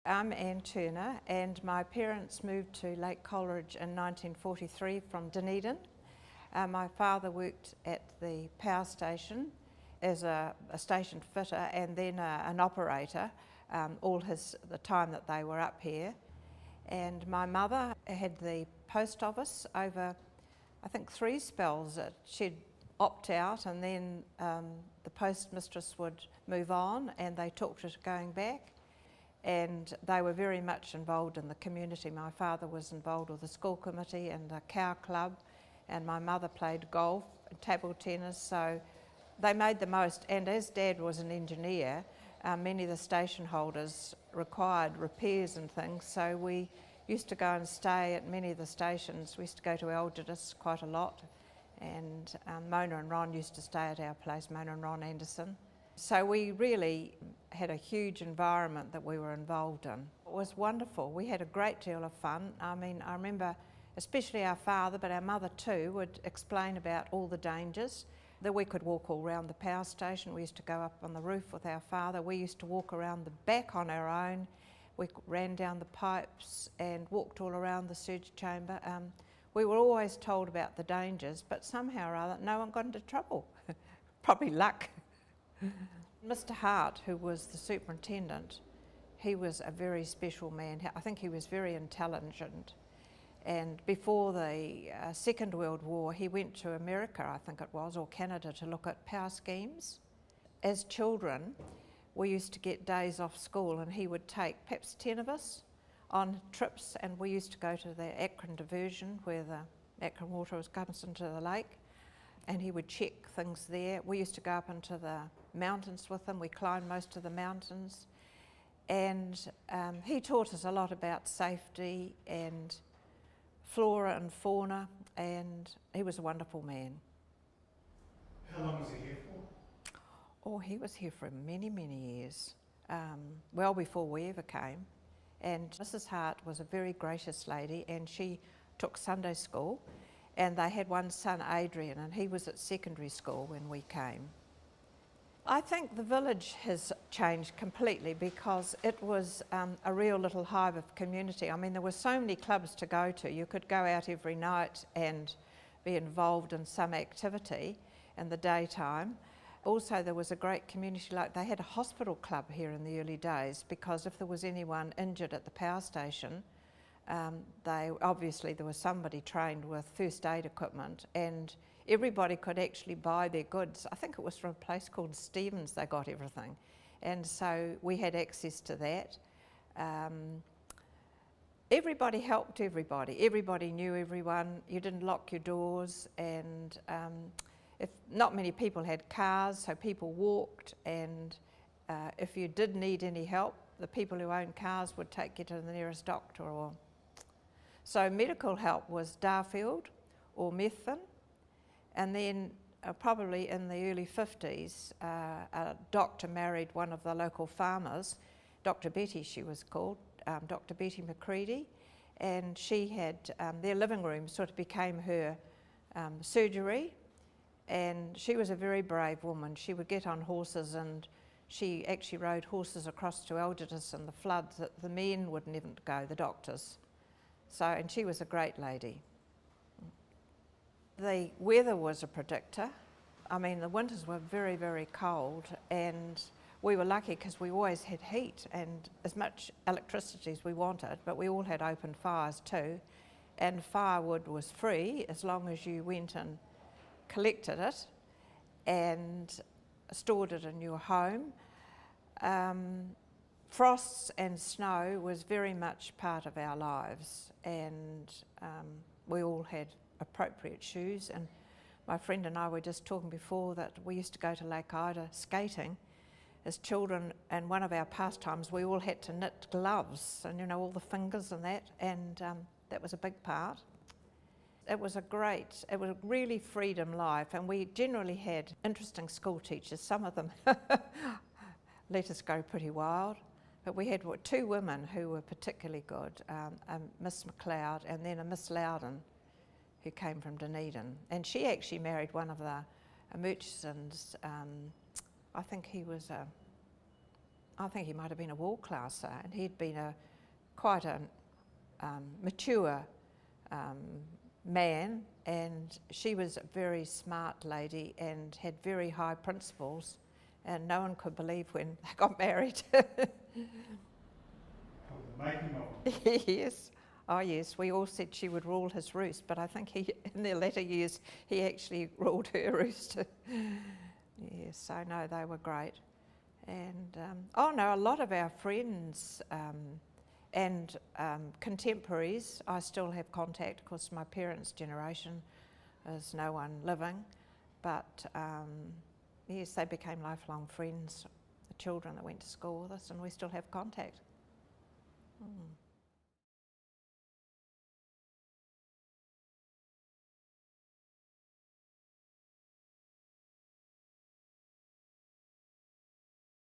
I'm Ann Turner, and my parents moved to Lake Coleridge in 1943 from Dunedin. My father worked at the power station as a station fitter and then an operator the time that they were up here. And my mother had the post office over, I think, 3 spells. She'd opt out, and then the postmistress would move on and they talked her to going back. And they were very much involved in the community. My father was involved with the school committee and the cow club, and my mother played golf and table tennis, so they made the most. And as Dad was an engineer, many of the station holders required repairs and things, so we used to go and stay at many of the stations. We used to go to Algidus quite a lot, and Mona and Ron used to stay at our place, Mona and Ron Anderson. So we really had a huge environment that we were involved in. It was wonderful. We had a great deal of fun. I mean, I remember especially our father, but our mother too, would explain about all the dangers. That we could walk all around the power station. We used to go up on the roof with our father. We used to walk around the back on our own. We ran down the pipes and walked all around the surge chamber. We were always told about the dangers, but somehow or other no one got into trouble. Probably luck. Mr. Hart, who was the superintendent, he was a very special man. I think he was very intelligent. And before the Second World War, he went to America, I think it was, or Canada, to look at power schemes. As children, we used to get days off school, and he would take perhaps 10 of us on trips, and we used to go to the Akron diversion where the Akron water comes into the lake, and he would check things there. We used to go up into the mountains with him. We climbed most of the mountains, and he taught us a lot about safety and flora and fauna, and he was a wonderful man. How long was he here for? Oh, he was here for many, many years, well before we ever came. And Mrs. Hart was a very gracious lady, and she took Sunday school, and they had one son, Adrian, and he was at secondary school when we came. I think the village has changed completely because it was a real little hive of community. I mean, there were so many clubs to go to. You could go out every night and be involved in some activity in the daytime. Also, there was a great community, like they had a hospital club here in the early days, because if there was anyone injured at the power station, there was somebody trained with first aid equipment, and everybody could actually buy their goods. I think it was from a place called Stevens they got everything, and so we had access to that. Everybody helped everybody knew everyone. You didn't lock your doors, and if not many people had cars, so people walked, and if you did need any help, the people who owned cars would take you to the nearest doctor. So medical help was Darfield or Methven, and then probably in the early 50s, a doctor married one of the local farmers, Dr. Betty she was called, Dr. Betty McCready, and she had, their living room sort of became her surgery, and she was a very brave woman. She would get on horses, and she actually rode horses across to Algidus in the floods that the men wouldn't even go, the doctors. So, and she was a great lady. The weather was a predictor. I mean, the winters were very, very cold, and we were lucky because we always had heat and as much electricity as we wanted, but we all had open fires too, and firewood was free as long as you went and collected it and stored it in your home. Frosts and snow was very much part of our lives, and we all had appropriate shoes. And my friend and I were just talking before that we used to go to Lake Ida skating as children, and one of our pastimes we all had to knit gloves, and all the fingers and that, and that was a big part. It was a really freedom life, and we generally had interesting school teachers. Some of them let us go pretty wild. But we had 2 women who were particularly good, a Miss McLeod and then a Miss Loudon, who came from Dunedin. And she actually married one of the Murchisons. I think he was a I think he might have been a war classer, and he'd been quite a mature man, and she was a very smart lady and had very high principles, and no one could believe when they got married. Of the making of it. Yes. Oh yes, we all said she would rule his roost, but I think in their latter years, he actually ruled her roost. Yes, so no, they were great. And, a lot of our friends and contemporaries, I still have contact. Of course, my parents' generation, there's no one living, but yes, they became lifelong friends, the children that went to school with us, and we still have contact. Mm.